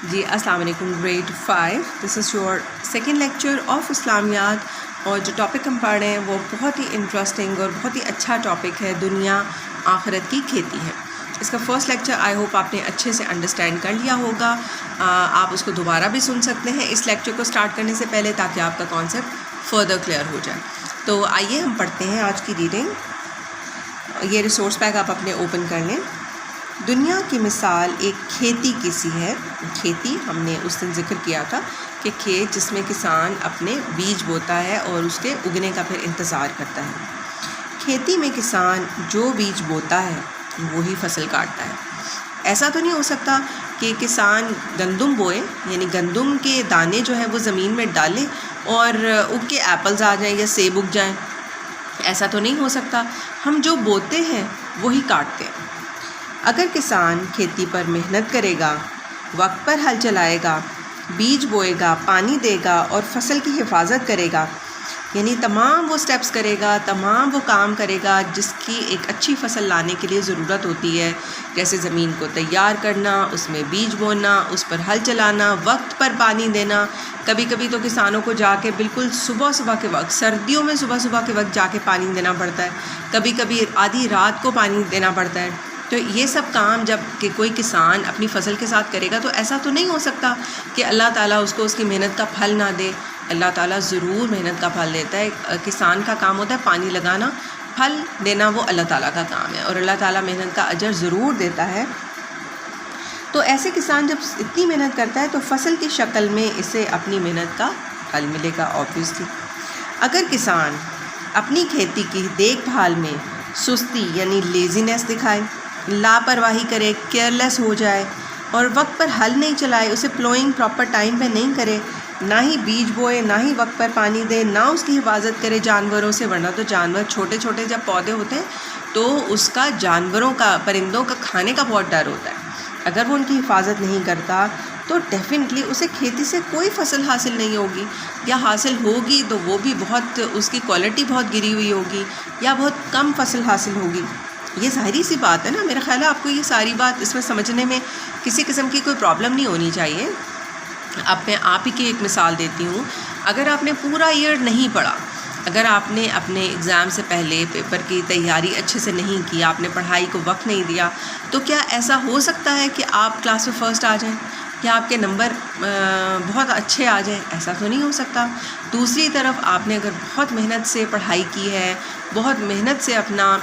جی السلام علیکم. Grade 5 this is your second lecture of اسلامیات. اور جو ٹاپک ہم پڑھ رہے ہیں وہ بہت ہی انٹرسٹنگ اور بہت ہی اچھا ٹاپک ہے. دنیا آخرت کی کھیتی ہے. اس کا فرسٹ لیکچر آئی ہوپ آپ نے اچھے سے انڈرسٹینڈ کر لیا ہوگا. آپ اس کو دوبارہ بھی سن سکتے ہیں اس لیکچر کو سٹارٹ کرنے سے پہلے تاکہ آپ کا کانسیپٹ فردر کلیئر ہو جائے. تو آئیے ہم پڑھتے ہیں آج کی ریڈنگ. یہ ریسورس پیک آپ اپنے اوپن کر لیں. دنیا کی مثال ایک کھیتی کی سی ہے. کھیتی ہم نے اس دن ذکر کیا تھا کہ کھیت جس میں کسان اپنے بیج بوتا ہے اور اس کے اگنے کا پھر انتظار کرتا ہے. کھیتی میں کسان جو بیج بوتا ہے وہی فصل کاٹتا ہے. ایسا تو نہیں ہو سکتا کہ کسان گندم بوئے یعنی گندم کے دانے جو ہیں وہ زمین میں ڈالیں اور اگ کے ایپلز آ جائیں یا سیب اگ جائیں. ایسا تو نہیں ہو سکتا. ہم جو بوتے ہیں وہی کاٹتے ہیں. اگر کسان کھیتی پر محنت کرے گا، وقت پر ہل چلائے گا، بیج بوئے گا، پانی دے گا اور فصل کی حفاظت کرے گا، یعنی تمام وہ سٹیپس کرے گا، تمام وہ کام کرے گا جس کی ایک اچھی فصل لانے کے لیے ضرورت ہوتی ہے، جیسے زمین کو تیار کرنا، اس میں بیج بونا، اس پر ہل چلانا، وقت پر پانی دینا. کبھی کبھی تو کسانوں کو جا کے بالکل صبح کے وقت، سردیوں میں صبح کے وقت جا کے پانی دینا پڑتا ہے. کبھی کبھی آدھی رات کو پانی دینا پڑتا ہے. تو یہ سب کام جب کہ کوئی کسان اپنی فصل کے ساتھ کرے گا تو ایسا تو نہیں ہو سکتا کہ اللہ تعالیٰ اس کو اس کی محنت کا پھل نہ دے. اللہ تعالیٰ ضرور محنت کا پھل دیتا ہے. کسان کا کام ہوتا ہے پانی لگانا، پھل دینا وہ اللہ تعالیٰ کا کام ہے اور اللہ تعالیٰ محنت کا اجر ضرور دیتا ہے. تو ایسے کسان جب اتنی محنت کرتا ہے تو فصل کی شکل میں اسے اپنی محنت کا پھل ملے گا آبویسلی. اگر کسان اپنی کھیتی کی دیکھ بھال میں سستی یعنی لیزینس دکھائے، لاپرواہی کرے، کیئرلیس ہو جائے اور وقت پر ہل نہیں چلائے، اسے پلوئنگ پراپر ٹائم پہ نہیں کرے، نہ ہی بیج بوئے، نہ ہی وقت پر پانی دے، نہ اس کی حفاظت کرے جانوروں سے، ورنہ تو جانور چھوٹے چھوٹے جب پودے ہوتے ہیں تو اس کا جانوروں کا، پرندوں کا کھانے کا بہت ڈر ہوتا ہے. اگر وہ ان کی حفاظت نہیں کرتا تو ڈیفینیٹلی اسے کھیتی سے کوئی فصل حاصل نہیں ہوگی، یا حاصل ہوگی تو وہ بھی بہت، اس کی کوالٹی بہت گری ہوئی ہوگی یا بہت کم فصل حاصل ہوگی. یہ ظاہری سی بات ہے نا. میرا خیال ہے آپ کو یہ ساری بات اس میں سمجھنے میں کسی قسم کی کوئی پرابلم نہیں ہونی چاہیے. اب میں آپ ہی کی ایک مثال دیتی ہوں. اگر آپ نے پورا ایئر نہیں پڑھا، اگر آپ نے اپنے ایگزام سے پہلے پیپر کی تیاری اچھے سے نہیں کی، آپ نے پڑھائی کو وقت نہیں دیا، تو کیا ایسا ہو سکتا ہے کہ آپ کلاس میں فرسٹ آ جائیں یا آپ کے نمبر بہت اچھے آ جائیں؟ ایسا تو نہیں ہو سکتا. دوسری طرف آپ نے اگر بہت محنت سے پڑھائی کی ہے، بہت محنت سے اپنا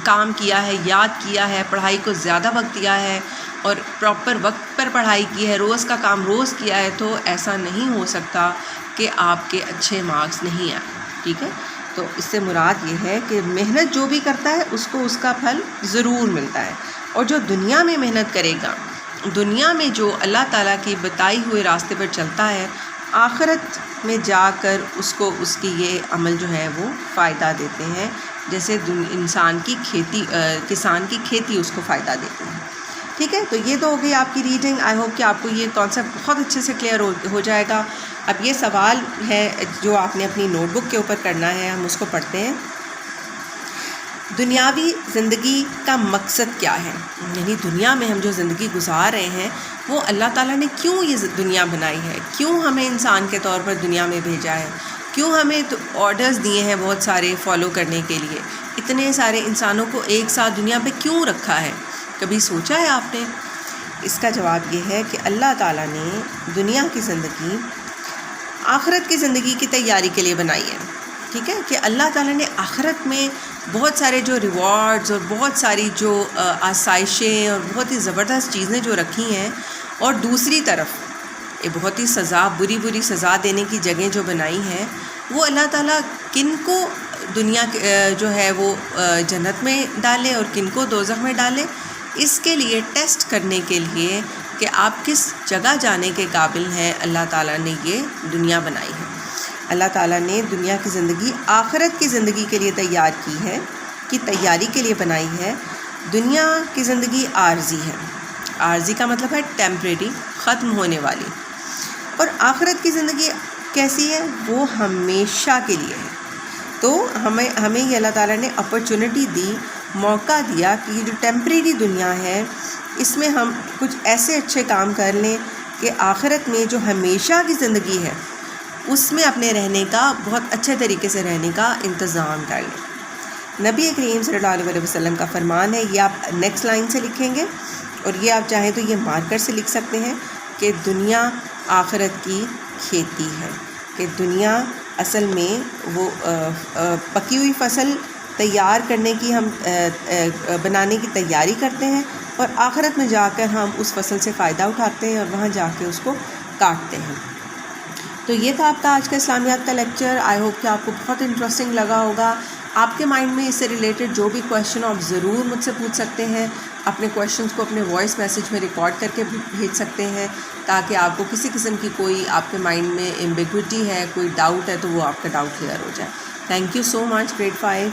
کام کیا ہے، یاد کیا ہے، پڑھائی کو زیادہ وقت دیا ہے اور پراپر وقت پر پڑھائی کی ہے، روز کا کام روز کیا ہے، تو ایسا نہیں ہو سکتا کہ آپ کے اچھے مارکس نہیں آئیں. ٹھیک ہے. تو اس سے مراد یہ ہے کہ محنت جو بھی کرتا ہے اس کو اس کا پھل ضرور ملتا ہے. اور جو دنیا میں محنت کرے گا، دنیا میں جو اللہ تعالیٰ کی بتائی ہوئے راستے پر چلتا ہے، آخرت میں جا کر اس کو اس کی یہ عمل جو ہے وہ فائدہ دیتے ہیں، جیسے انسان کی کھیتی، کسان کی کھیتی اس کو فائدہ دیتی ہے. ٹھیک ہے. تو یہ تو ہو گئی آپ کی ریڈنگ. آئی ہوپ کہ آپ کو یہ کانسیپٹ بہت اچھے سے کلیئر ہو جائے گا. اب یہ سوال ہے جو آپ نے اپنی نوٹ بک کے اوپر کرنا ہے، ہم اس کو پڑھتے ہیں. دنیاوی زندگی کا مقصد کیا ہے؟ یعنی دنیا میں ہم جو زندگی گزار رہے ہیں وہ اللہ تعالیٰ نے کیوں یہ دنیا بنائی ہے؟ کیوں ہمیں انسان کے طور پر دنیا میں بھیجا ہے؟ کیوں ہمیں آرڈرز دیے ہیں بہت سارے فالو کرنے کے لیے؟ اتنے سارے انسانوں کو ایک ساتھ دنیا پہ کیوں رکھا ہے؟ کبھی سوچا ہے آپ نے؟ اس کا جواب یہ ہے کہ اللہ تعالیٰ نے دنیا کی زندگی آخرت کی زندگی کی تیاری کے لیے بنائی ہے. ٹھیک ہے. کہ اللہ تعالیٰ نے آخرت میں بہت سارے جو ریوارڈز اور بہت ساری جو آسائشیں اور بہت ہی زبردست چیزیں جو رکھی ہیں، اور دوسری طرف یہ بہت ہی سزا، بری سزا دینے کی جگہیں جو بنائی ہیں، وہ اللہ تعالیٰ کن کو دنیا جو ہے وہ جنت میں ڈالے اور کن کو دوزخ میں ڈالے، اس کے لیے ٹیسٹ کرنے کے لیے کہ آپ کس جگہ جانے کے قابل ہیں، اللہ تعالیٰ نے یہ دنیا بنائی ہے. اللہ تعالیٰ نے دنیا کی زندگی آخرت کی زندگی کے لیے تیار کی ہے، کی تیاری کے لیے بنائی ہے. دنیا کی زندگی عارضی ہے. عارضی کا مطلب ہے ٹیمپریری، ختم ہونے والی. اور آخرت کی زندگی کیسی ہے؟ وہ ہمیشہ کے لیے ہے. تو ہمیں یہ اللہ تعالیٰ نے اپرچونٹی دی، موقع دیا کہ یہ جو ٹیمپریری دنیا ہے اس میں ہم کچھ ایسے اچھے کام کر لیں کہ آخرت میں جو ہمیشہ کی زندگی ہے اس میں اپنے رہنے کا بہت اچھے طریقے سے رہنے کا انتظام کر لیں۔ نبی کریم صلی اللہ علیہ وسلم کا فرمان ہے، یہ آپ نیکسٹ لائن سے لکھیں گے اور یہ آپ چاہیں تو یہ مارکر سے لکھ سکتے ہیں کہ دنیا آخرت کی کھیتی ہے، کہ دنیا اصل میں وہ پکی ہوئی فصل تیار کرنے کی ہم بنانے کی تیاری کرتے ہیں اور آخرت میں جا کر ہم اس فصل سے فائدہ اٹھاتے ہیں اور وہاں جا کے اس کو کاٹتے ہیں۔ تو یہ تھا آپ کا آج کا اسلامیات کا لیکچر۔ آئی ہوپ کہ آپ کو بہت انٹرسٹنگ لگا ہوگا۔ آپ کے مائنڈ میں اس سے ریلیٹڈ جو بھی کویشچن آپ ضرور مجھ سے پوچھ سکتے ہیں، اپنے کویشچنس کو اپنے وائس میسیج میں ریکارڈ کر کے بھیج سکتے ہیں تاکہ آپ کو کسی قسم کی کوئی آپ کے مائنڈ میں ایمبیگوٹی ہے، کوئی ڈاؤٹ ہے تو وہ آپ کا ڈاؤٹ کلیئر ہو جائے۔ Thank you so much, grade 5۔